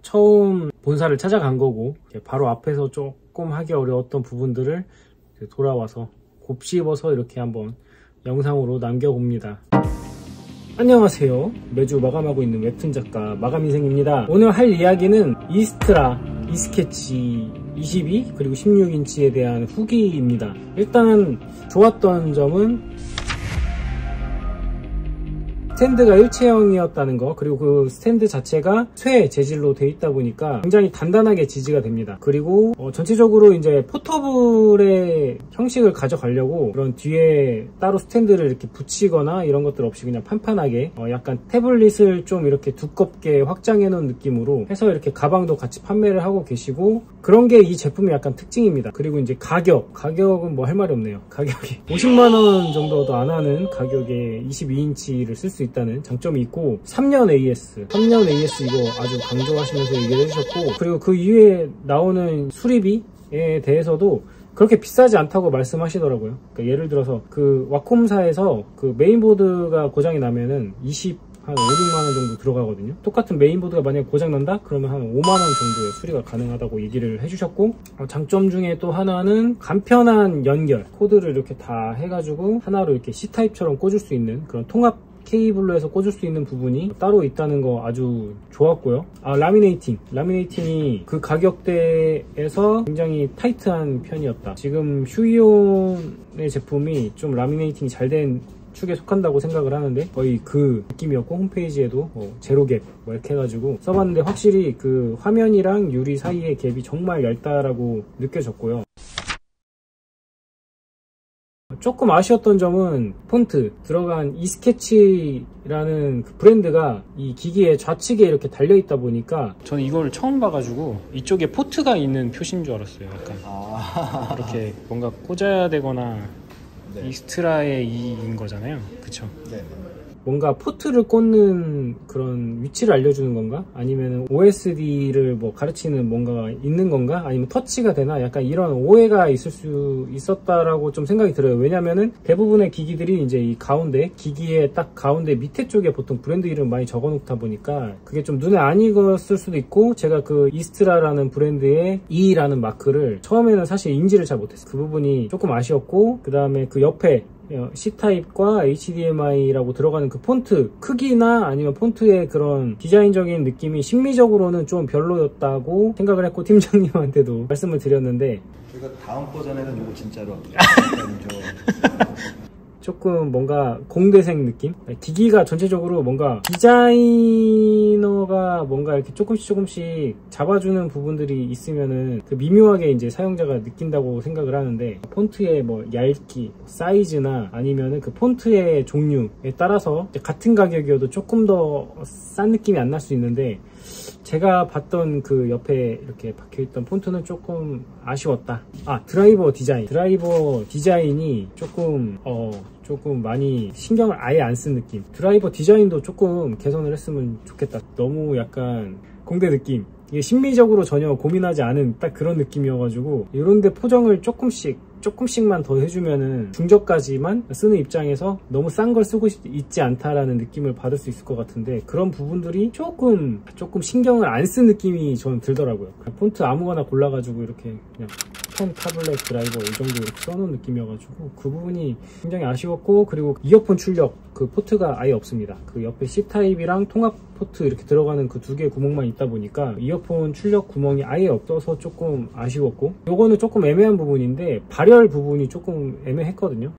처음 본사를 찾아간 거고 바로 앞에서 조금 하기 어려웠던 부분들을 돌아와서 곱씹어서 이렇게 한번 영상으로 남겨봅니다. 안녕하세요. 매주 마감하고 있는 웹툰 작가 마감인생입니다. 오늘 할 이야기는 이스트라 이스케치 22 그리고 16인치에 대한 후기입니다. 일단 좋았던 점은 스탠드가 일체형이었다는 거, 그리고 그 스탠드 자체가 쇠 재질로 되어 있다 보니까 굉장히 단단하게 지지가 됩니다. 그리고 전체적으로 이제 포터블의 형식을 가져가려고 그런 뒤에 따로 스탠드를 이렇게 붙이거나 이런 것들 없이 그냥 판판하게 약간 태블릿을 좀 이렇게 두껍게 확장해 놓은 느낌으로 해서 이렇게 가방도 같이 판매를 하고 계시고, 그런 게 이 제품의 약간 특징입니다. 그리고 이제 가격은 뭐 할 말이 없네요. 가격이 50만원 정도도 안 하는 가격에 22인치를 쓸 수 있다는 장점이 있고, 3년 AS 이거 아주 강조하시면서 얘기를 해주셨고, 그리고 그 이후에 나오는 수리비에 대해서도 그렇게 비싸지 않다고 말씀하시더라고요. 그러니까 예를 들어서 그 와콤사에서 그 메인보드가 고장이 나면은 한 5, 6만원 정도 들어가거든요. 똑같은 메인보드가 만약에 고장난다? 그러면 한 5만원 정도의 수리가 가능하다고 얘기를 해주셨고, 장점 중에 또 하나는 간편한 연결, 코드를 이렇게 다 해가지고 하나로 이렇게 C타입처럼 꽂을 수 있는 그런 통합 케이블로 해서 꽂을 수 있는 부분이 따로 있다는 거 아주 좋았고요. 라미네이팅이 그 가격대에서 굉장히 타이트한 편이었다. 지금 휴이온의 제품이 좀 라미네이팅이 잘 된 축에 속한다고 생각을 하는데 거의 그 느낌이었고, 홈페이지에도 제로갭 뭐 이렇게 해가지고 써봤는데 확실히 그 화면이랑 유리 사이의 갭이 정말 얇다라고 느껴졌고요. 조금 아쉬웠던 점은 폰트 들어간 이스케치라는 그 브랜드가 이 기기의 좌측에 이렇게 달려있다 보니까 저는 이걸 처음 봐가지고 이쪽에 포트가 있는 표시인 줄 알았어요. 약간 이렇게 뭔가 꽂아야 되거나. 네. 이스트라의 이인 거잖아요. 그쵸? 네. 뭔가 포트를 꽂는 그런 위치를 알려주는 건가? 아니면 OSD를 뭐 가르치는 뭔가가 있는 건가? 아니면 터치가 되나? 약간 이런 오해가 있을 수 있었다라고 좀 생각이 들어요. 왜냐면은 대부분의 기기들이 이제 이 가운데, 기기의 딱 가운데 밑에 쪽에 보통 브랜드 이름 많이 적어 놓다 보니까 그게 좀 눈에 안 익었을 수도 있고, 제가 그 이스트라라는 브랜드의 E라는 마크를 처음에는 사실 인지를 잘 못했어요. 그 부분이 조금 아쉬웠고, 그 다음에 그 옆에 C타입과 HDMI라고 들어가는 그 폰트 크기나 아니면 폰트의 그런 디자인적인 느낌이 심미적으로는 좀 별로였다고 생각을 했고, 팀장님한테도 말씀을 드렸는데, 제가 다음 버전에는 이거 진짜로 조금 뭔가 공대생 느낌? 기기가 전체적으로 뭔가 디자이너가 뭔가 이렇게 조금씩 잡아주는 부분들이 있으면은 그 미묘하게 이제 사용자가 느낀다고 생각을 하는데, 폰트의 뭐 얇기, 사이즈나 아니면은 그 폰트의 종류에 따라서 같은 가격이어도 조금 더 싼 느낌이 안 날 수 있는데, 제가 봤던 그 옆에 이렇게 박혀있던 폰트는 조금 아쉬웠다. 드라이버 디자인이 조금 많이 신경을 아예 안 쓴 느낌. 드라이버 디자인도 조금 개선을 했으면 좋겠다. 너무 약간 공대 느낌, 이게 심미적으로 전혀 고민하지 않은 딱 그런 느낌이어가지고, 이런데 포정을 조금씩만 더 해주면은 중저까지만 쓰는 입장에서 너무 싼 걸 쓰고 있지 않다라는 느낌을 받을 수 있을 것 같은데, 그런 부분들이 조금 신경을 안 쓴 느낌이 저는 들더라고요. 폰트 아무거나 골라가지고 이렇게 그냥 펜, 타블렛, 드라이버 이 정도 이렇게 써놓은 느낌이어가지고 그 부분이 굉장히 아쉬웠고, 그리고 이어폰 출력 그 포트가 아예 없습니다. 그 옆에 C타입이랑 통합 포트 이렇게 들어가는 그 두 개의 구멍만 있다 보니까 이어폰 출력 구멍이 아예 없어서 조금 아쉬웠고, 요거는 조금 애매한 부분인데 발열 부분이 조금 애매했거든요.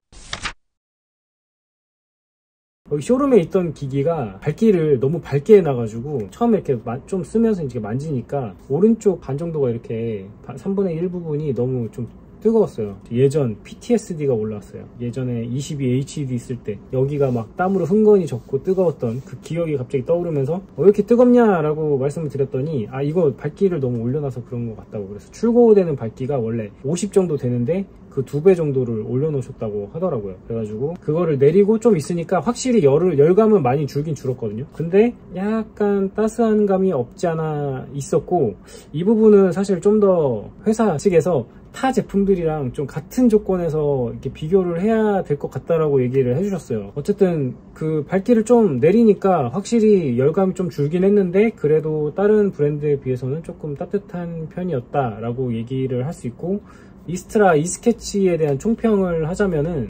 쇼룸에 있던 기기가 밝기를 너무 밝게 해놔가지고 처음에 이렇게 좀 쓰면서 이제 만지니까 오른쪽 반 정도가 이렇게 3분의 1 부분이 너무 좀 뜨거웠어요. 예전 PTSD가 올라왔어요. 예전에 22HD 있을 때 여기가 막 땀으로 흥건히 젖고 뜨거웠던 그 기억이 갑자기 떠오르면서 왜 이렇게 뜨겁냐 라고 말씀을 드렸더니, 이거 밝기를 너무 올려놔서 그런 것 같다고. 그래서 출고되는 밝기가 원래 50 정도 되는데 그 2배 정도를 올려놓으셨다고 하더라고요. 그래가지고 그거를 내리고 좀 있으니까 확실히 열감은 많이 줄긴 줄었거든요. 근데 약간 따스한 감이 없지 않아 있었고, 이 부분은 사실 좀 더 회사 측에서 타 제품들이랑 좀 같은 조건에서 이렇게 비교를 해야 될 것 같다라고 얘기를 해주셨어요. 어쨌든 그 밝기를 좀 내리니까 확실히 열감이 좀 줄긴 했는데 그래도 다른 브랜드에 비해서는 조금 따뜻한 편이었다라고 얘기를 할 수 있고, 이스트라 이스케치에 대한 총평을 하자면은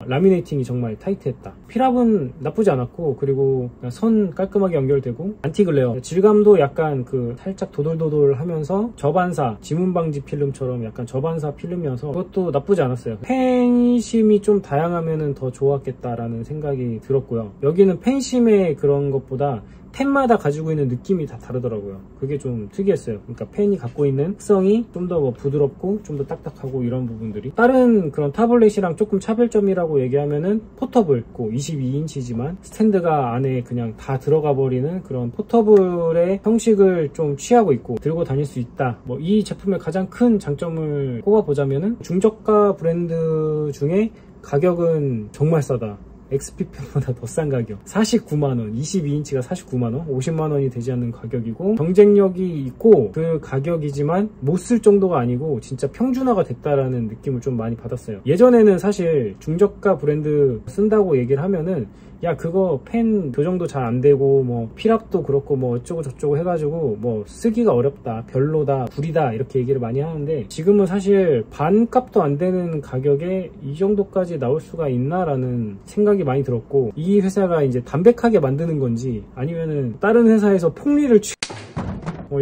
라미네이팅이 정말 타이트했다. 필압은 나쁘지 않았고, 그리고 선 깔끔하게 연결되고, 안티글레어 질감도 약간 그 살짝 도돌도돌 하면서 저반사 지문 방지 필름처럼 약간 저반사 필름이어서 그것도 나쁘지 않았어요. 펜심이 좀 다양하면 더 좋았겠다라는 생각이 들었고요. 여기는 펜심의 그런 것보다 펜마다 가지고 있는 느낌이 다 다르더라고요. 그게 좀 특이했어요. 그러니까 펜이 갖고 있는 특성이 좀 더 뭐 부드럽고 좀 더 딱딱하고 이런 부분들이, 다른 그런 타블렛이랑 조금 차별점이라고 얘기하면은 포터블, 22인치지만 스탠드가 안에 그냥 다 들어가 버리는 그런 포터블의 형식을 좀 취하고 있고 들고 다닐 수 있다. 뭐 이 제품의 가장 큰 장점을 꼽아보자면은 중저가 브랜드 중에 가격은 정말 싸다. XP펜보다 더 싼 가격, 49만원, 22인치가 49만원, 50만원이 되지 않는 가격이고, 경쟁력이 있고 그 가격이지만 못 쓸 정도가 아니고 진짜 평준화가 됐다라는 느낌을 좀 많이 받았어요. 예전에는 사실 중저가 브랜드 쓴다고 얘기를 하면은 야 그거 펜 교정도 잘 안 되고 뭐 필압도 그렇고 뭐 어쩌고 저쩌고 해가지고 뭐 쓰기가 어렵다, 별로다, 구리다 이렇게 얘기를 많이 하는데, 지금은 사실 반값도 안 되는 가격에 이 정도까지 나올 수가 있나 라는 생각이 많이 들었고, 이 회사가 이제 담백하게 만드는 건지 아니면은 다른 회사에서 폭리를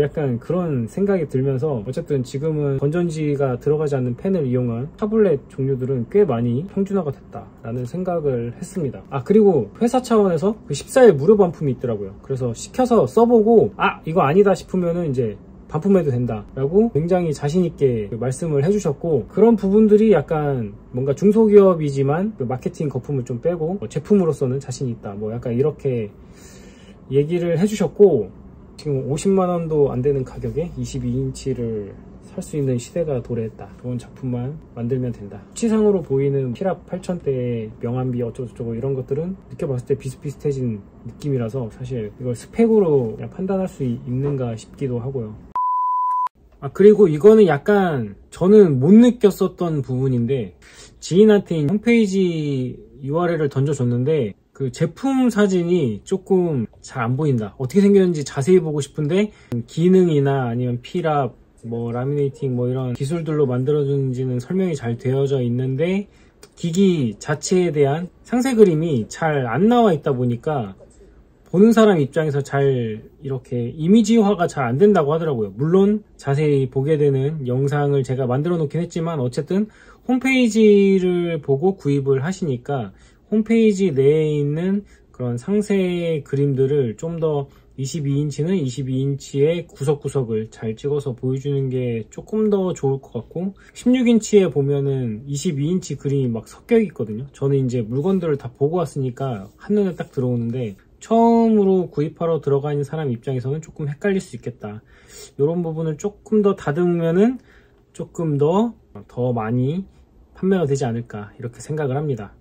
약간 그런 생각이 들면서, 어쨌든 지금은 건전지가 들어가지 않는 펜을 이용한 타블렛 종류들은 꽤 많이 평준화가 됐다라는 생각을 했습니다. 아 그리고 회사 차원에서 그 14일 무료 반품이 있더라고요. 그래서 시켜서 써보고 아 이거 아니다 싶으면은 이제 반품해도 된다 라고 굉장히 자신있게 말씀을 해주셨고, 그런 부분들이 약간 뭔가 중소기업이지만 그 마케팅 거품을 좀 빼고 제품으로서는 자신이 있다, 뭐 약간 이렇게 얘기를 해주셨고, 지금 50만원도 안 되는 가격에 22인치를 살 수 있는 시대가 도래했다. 좋은 작품만 만들면 된다. 수치상으로 보이는 필압 8000대의 명암비 어쩌고저쩌고 이런 것들은 느껴봤을 때 비슷비슷해진 느낌이라서 사실 이걸 스펙으로 그냥 판단할 수 있는가 싶기도 하고요. 아 그리고 이거는 약간 저는 못 느꼈었던 부분인데, 지인한테 홈페이지 URL을 던져줬는데 그 제품 사진이 조금 잘 안 보인다. 어떻게 생겼는지 자세히 보고 싶은데 기능이나 아니면 필압, 뭐 라미네이팅 뭐 이런 기술들로 만들어준지는 설명이 잘 되어져 있는데 기기 자체에 대한 상세 그림이 잘 안 나와 있다 보니까 보는 사람 입장에서 잘 이렇게 이미지화가 잘 안 된다고 하더라고요. 물론 자세히 보게 되는 영상을 제가 만들어 놓긴 했지만 어쨌든 홈페이지를 보고 구입을 하시니까 홈페이지 내에 있는 그런 상세 그림들을 좀 더 22인치는 22인치의 구석구석을 잘 찍어서 보여주는 게 조금 더 좋을 것 같고, 16인치에 보면은 22인치 그림이 막 섞여 있거든요. 저는 이제 물건들을 다 보고 왔으니까 한눈에 딱 들어오는데 처음으로 구입하러 들어가 있는 사람 입장에서는 조금 헷갈릴 수 있겠다. 이런 부분을 조금 더 다듬으면은 조금 더 많이 판매가 되지 않을까 이렇게 생각을 합니다.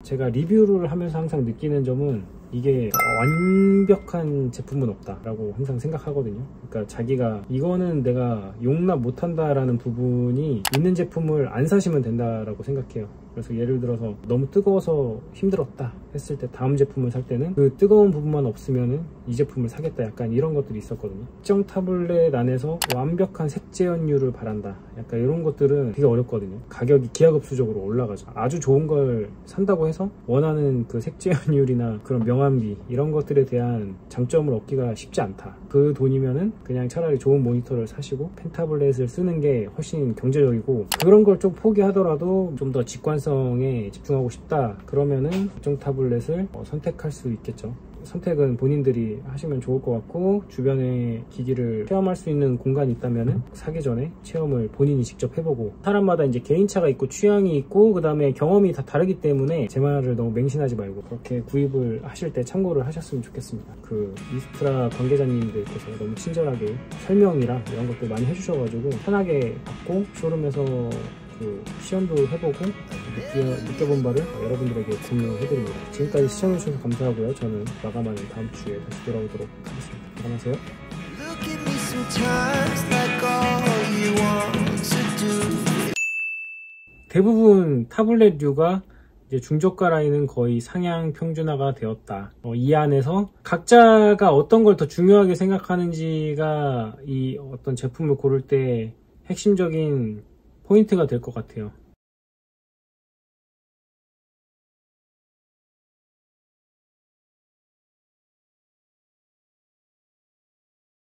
제가 리뷰를 하면서 항상 느끼는 점은 이게 완벽한 제품은 없다 라고 항상 생각하거든요. 그러니까 자기가 이거는 내가 용납 못한다 라는 부분이 있는 제품을 안 사시면 된다라고 생각해요. 그래서 예를 들어서 너무 뜨거워서 힘들었다 했을 때 다음 제품을 살 때는 그 뜨거운 부분만 없으면은 이 제품을 사겠다, 약간 이런 것들이 있었거든요. 특정 타블렛 안에서 완벽한 색재현율을 바란다, 약간 이런 것들은 되게 어렵거든요. 가격이 기하급수적으로 올라가죠. 아주 좋은 걸 산다고 해서 원하는 그 색재현율이나 그런 명암비 이런 것들에 대한 장점을 얻기가 쉽지 않다. 그 돈이면은 그냥 차라리 좋은 모니터를 사시고 펜타블렛을 쓰는 게 훨씬 경제적이고, 그런 걸 좀 포기하더라도 좀 더 직관성에 집중하고 싶다 그러면은 특정 타블렛을 선택할 수 있겠죠. 선택은 본인들이 하시면 좋을 것 같고, 주변에 기기를 체험할 수 있는 공간이 있다면 사기 전에 체험을 본인이 직접 해보고, 사람마다 이제 개인차가 있고 취향이 있고 그 다음에 경험이 다 다르기 때문에 제 말을 너무 맹신하지 말고 그렇게 구입을 하실 때 참고를 하셨으면 좋겠습니다. 그 이스트라 관계자님들께서 너무 친절하게 설명이랑 이런 것들 많이 해주셔가지고 편하게 받고 쇼룸에서 그 시연도 해보고 느껴본 바를 여러분들에게 공유해드립니다. 지금까지 시청해주셔서 감사하고요. 저는 마감하는 다음 주에 다시 돌아오도록 하겠습니다. 안녕하세요. sometimes like all you want to do. 대부분 타블렛류가 이제 중저가 라인은 거의 상향 평준화가 되었다. 이 안에서 각자가 어떤 걸 더 중요하게 생각하는지가 이 어떤 제품을 고를 때 핵심적인 포인트가 될 것 같아요.